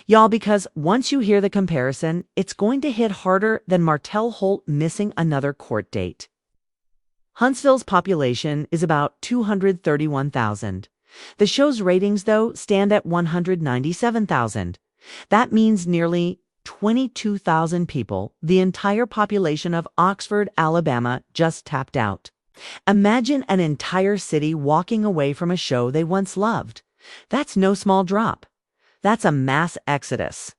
Y'all, because once you hear the comparison, it's going to hit harder than Martell Holt missing another court date. Huntsville's population is about 231,000. The show's ratings, though, stand at 197,000. That means nearly 22,000 people, the entire population of Oxford, Alabama, just tapped out. Imagine an entire city walking away from a show they once loved. That's no small drop. That's a mass exodus.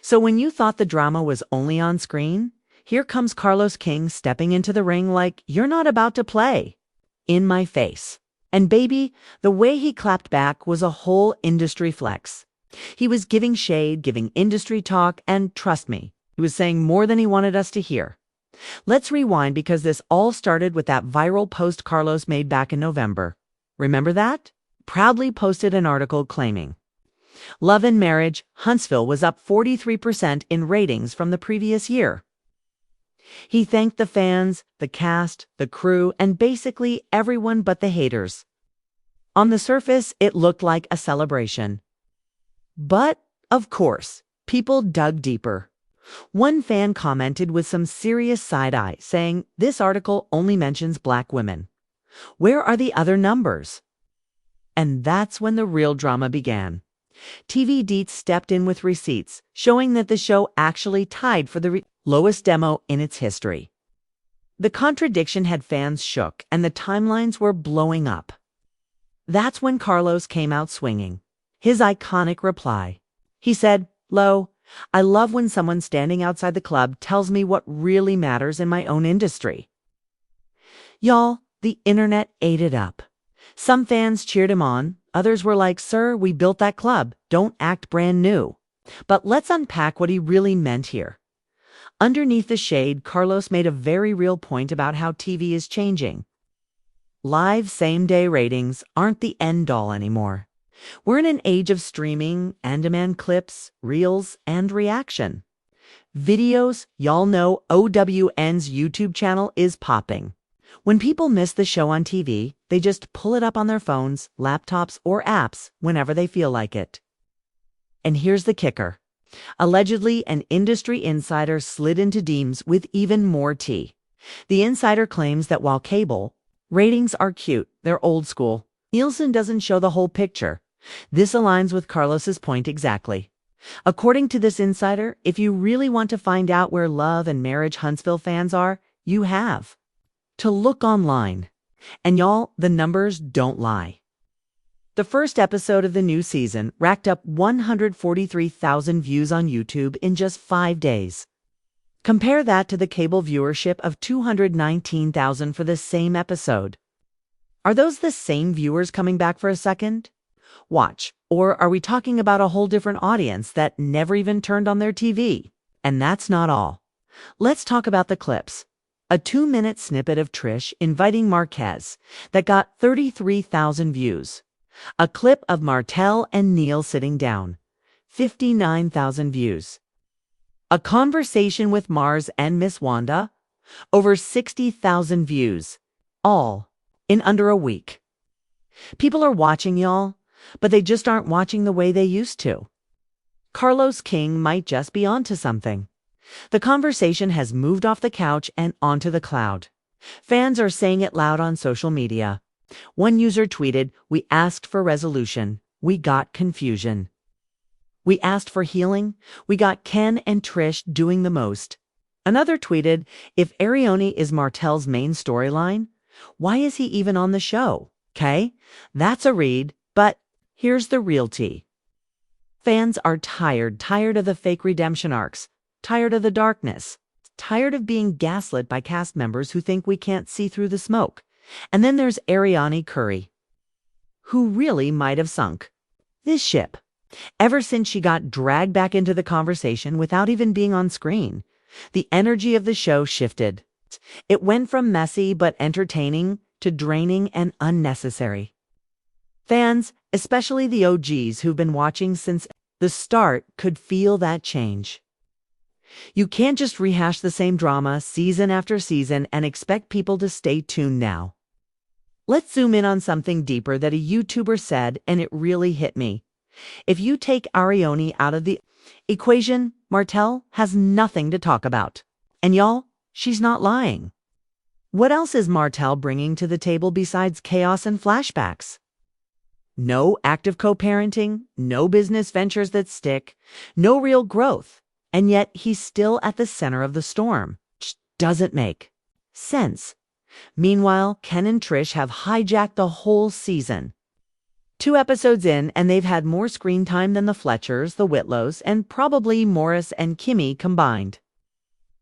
So when you thought the drama was only on screen, here comes Carlos King stepping into the ring like you're not about to play. In my face. And baby, the way he clapped back was a whole industry flex. He was giving shade, giving industry talk, and trust me, he was saying more than he wanted us to hear. Let's rewind because this all started with that viral post Carlos made back in November. Remember that? Proudly posted an article claiming, "Love and Marriage, Huntsville was up 43% in ratings from the previous year." He thanked the fans, the cast, the crew, and basically everyone but the haters. On the surface, it looked like a celebration. But, of course, people dug deeper. One fan commented with some serious side-eye, saying, "This article only mentions Black women. Where are the other numbers?" And that's when the real drama began. TV Deets stepped in with receipts, showing that the show actually tied for the lowest demo in its history. The contradiction had fans shook, and the timelines were blowing up. That's when Carlos came out swinging. His iconic reply. He said, "Lo, I love when someone standing outside the club tells me what really matters in my own industry." Y'all, the internet ate it up. Some fans cheered him on. Others were like, "Sir, we built that club. Don't act brand new." But let's unpack what he really meant here. Underneath the shade, Carlos made a very real point about how TV is changing. Live same-day ratings aren't the end-all anymore. We're in an age of streaming, on-demand clips, reels, and reaction. Videos, y'all know OWN's YouTube channel is popping. When people miss the show on TV, they just pull it up on their phones, laptops, or apps whenever they feel like it. And here's the kicker. Allegedly, an industry insider slid into Deems with even more tea. The insider claims that while cable ratings are cute, they're old school. Nielsen doesn't show the whole picture. This aligns with Carlos's point exactly. According to this insider, if you really want to find out where Love and Marriage Huntsville fans are, you have to look online. And y'all, the numbers don't lie. The first episode of the new season racked up 143,000 views on YouTube in just 5 days. Compare that to the cable viewership of 219,000 for the same episode. Are those the same viewers coming back for a second? Watch. Or are we talking about a whole different audience that never even turned on their TV? And that's not all. Let's talk about the clips. A 2-minute snippet of Trish inviting Marquez that got 33,000 views. A clip of Martell and Neil sitting down. 59,000 views. A conversation with Mars and Miss Wanda. Over 60,000 views. All in under a week. People are watching, y'all, but they just aren't watching the way they used to. Carlos King might just be onto something. The conversation has moved off the couch and onto the cloud. Fans are saying it loud on social media. One user tweeted, "We asked for resolution. We got confusion. We asked for healing. We got Ken and Trish doing the most." Another tweeted, "If Arianne is Martell's main storyline, why is he even on the show?" Okay, that's a read, but here's the real tea. Fans are tired of the fake redemption arcs, tired of the darkness, tired of being gaslit by cast members who think we can't see through the smoke. And then there's Arionne Curry, who really might have sunk this ship. Ever since she got dragged back into the conversation without even being on screen, the energy of the show shifted. It went from messy but entertaining to draining and unnecessary. Fans, especially the OGs who've been watching since the start, could feel that change. You can't just rehash the same drama season after season and expect people to stay tuned now. Let's zoom in on something deeper that a YouTuber said, and it really hit me. If you take Arione out of the equation, Martell has nothing to talk about. And y'all, she's not lying. What else is Martell bringing to the table besides chaos and flashbacks? No active co-parenting, no business ventures that stick, no real growth. And yet he's still at the center of the storm. Which doesn't make sense. Meanwhile, Ken and Trish have hijacked the whole season. 2 episodes in, and they've had more screen time than the Fletchers, the Whitlows, and probably Morris and Kimmy combined.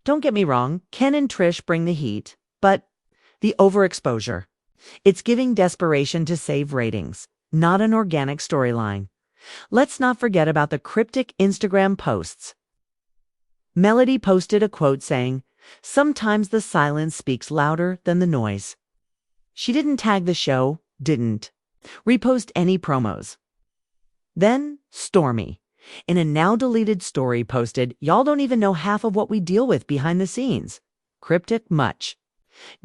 Don't get me wrong, Ken and Trish bring the heat, but the overexposure. It's giving desperation to save ratings, not an organic storyline. Let's not forget about the cryptic Instagram posts. Melody posted a quote saying, "Sometimes the silence speaks louder than the noise." She didn't tag the show, didn't repost any promos. Then Stormy, in a now-deleted story, posted, "Y'all don't even know half of what we deal with behind the scenes." Cryptic much.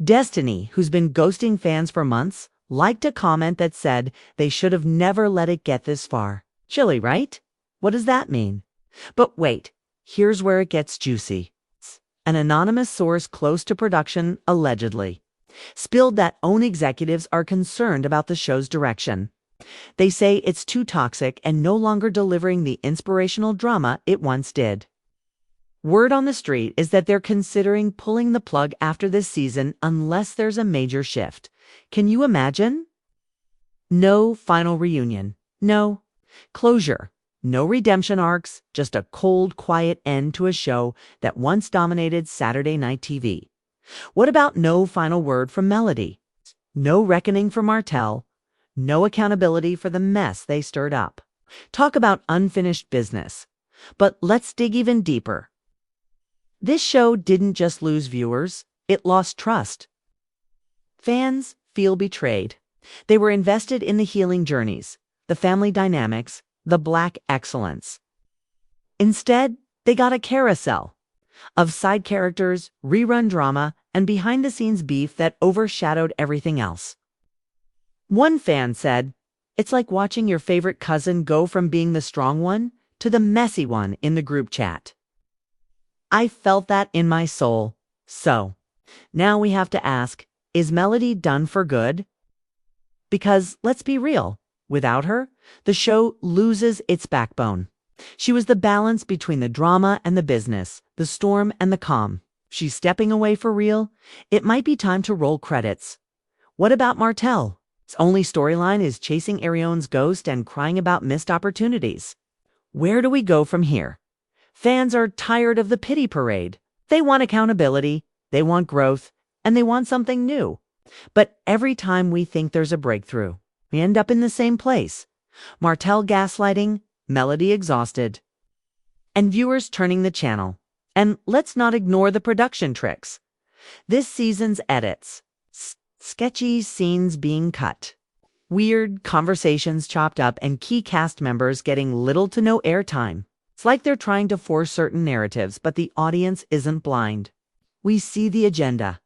Destiny, who's been ghosting fans for months, liked a comment that said they should have never let it get this far. Chilly, right? What does that mean? But wait, here's where it gets juicy. An anonymous source close to production, allegedly, spilled that OWN executives are concerned about the show's direction. They say it's too toxic and no longer delivering the inspirational drama it once did. Word on the street is that they're considering pulling the plug after this season unless there's a major shift. Can you imagine? No final reunion. No closure. No redemption arcs. Just a cold, quiet end to a show that once dominated Saturday night TV. What about no final word from Melody? No reckoning for Martell. No accountability for the mess they stirred up. Talk about unfinished business. But let's dig even deeper. This show didn't just lose viewers, it lost trust. Fans feel betrayed. They were invested in the healing journeys, the family dynamics, the Black excellence. Instead, they got a carousel of side characters, rerun drama, and behind-the-scenes beef that overshadowed everything else. One fan said, "It's like watching your favorite cousin go from being the strong one to the messy one in the group chat." I felt that in my soul. So, now we have to ask, is Melody done for good? Because, let's be real, without her, the show loses its backbone. She was the balance between the drama and the business, the storm and the calm. She's stepping away for real. It might be time to roll credits. What about Martell? His only storyline is chasing Arionne's ghost and crying about missed opportunities. Where do we go from here? Fans are tired of the pity parade. They want accountability, they want growth, and they want something new. But every time we think there's a breakthrough, we end up in the same place. Martell gaslighting, Melody exhausted, and viewers turning the channel. And let's not ignore the production tricks. This season's edits. Sketchy scenes being cut. Weird conversations chopped up and key cast members getting little to no airtime. It's like they're trying to force certain narratives, but the audience isn't blind. We see the agenda.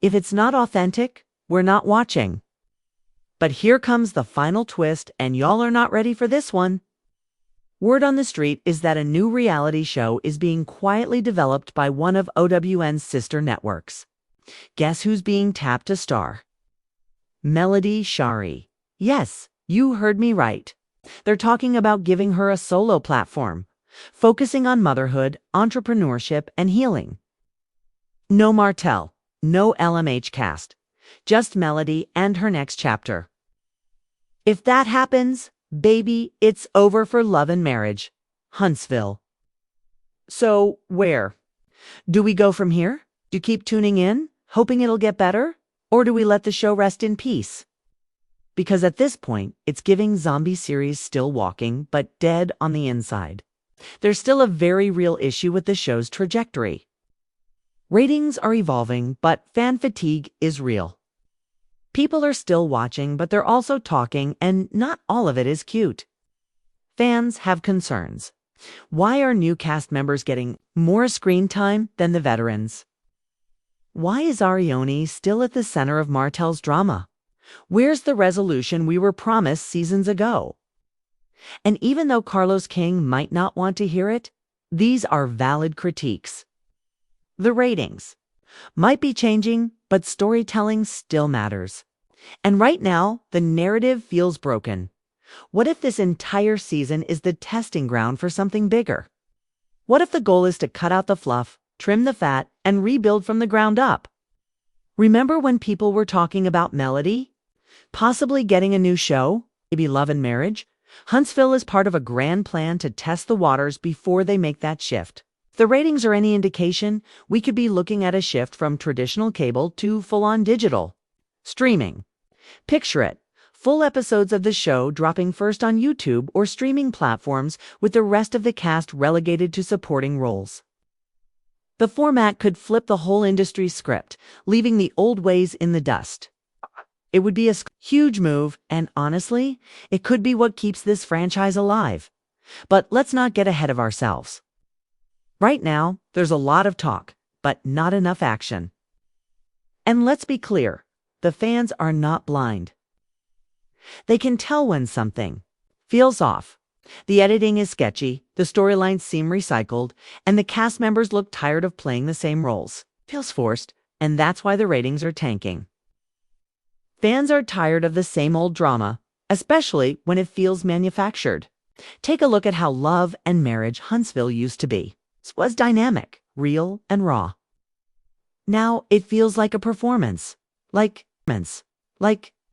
If it's not authentic, we're not watching. But here comes the final twist, and y'all are not ready for this one. Word on the street is that a new reality show is being quietly developed by one of OWN's sister networks. Guess who's being tapped to star? Melody Shari. Yes, you heard me right. They're talking about giving her a solo platform, focusing on motherhood, entrepreneurship, and healing. No Martell, no LMH cast, just Melody and her next chapter. If that happens, baby, it's over for love and marriage. Huntsville. So, where? Do we go from here? Do you keep tuning in, hoping it'll get better? Or do we let the show rest in peace? Because at this point, it's giving zombie series Still Walking, but dead on the inside. There's still a very real issue with the show's trajectory. Ratings are evolving, but fan fatigue is real. People are still watching, but they're also talking, and not all of it is cute. Fans have concerns. Why are new cast members getting more screen time than the veterans? Why is Arionne still at the center of Martell's drama? Where's the resolution we were promised seasons ago? And even though Carlos King might not want to hear it, these are valid critiques. The ratings might be changing, but storytelling still matters. And right now, the narrative feels broken. What if this entire season is the testing ground for something bigger? What if the goal is to cut out the fluff, trim the fat, and rebuild from the ground up? Remember when people were talking about Melody? Possibly getting a new show, maybe Love and Marriage? Huntsville is part of a grand plan to test the waters before they make that shift. If the ratings are any indication, we could be looking at a shift from traditional cable to full-on digital. Streaming. Picture it. Full episodes of the show dropping first on YouTube or streaming platforms with the rest of the cast relegated to supporting roles. The format could flip the whole industry's script, leaving the old ways in the dust. It would be a huge move, and honestly, it could be what keeps this franchise alive. But let's not get ahead of ourselves. Right now, there's a lot of talk, but not enough action. And let's be clear, the fans are not blind. They can tell when something feels off. The editing is sketchy, the storylines seem recycled, and the cast members look tired of playing the same roles. Feels forced, and that's why the ratings are tanking. Fans are tired of the same old drama, especially when it feels manufactured. Take a look at how Love and Marriage Huntsville used to be. It was dynamic, real, and raw. Now it feels like a performance. Like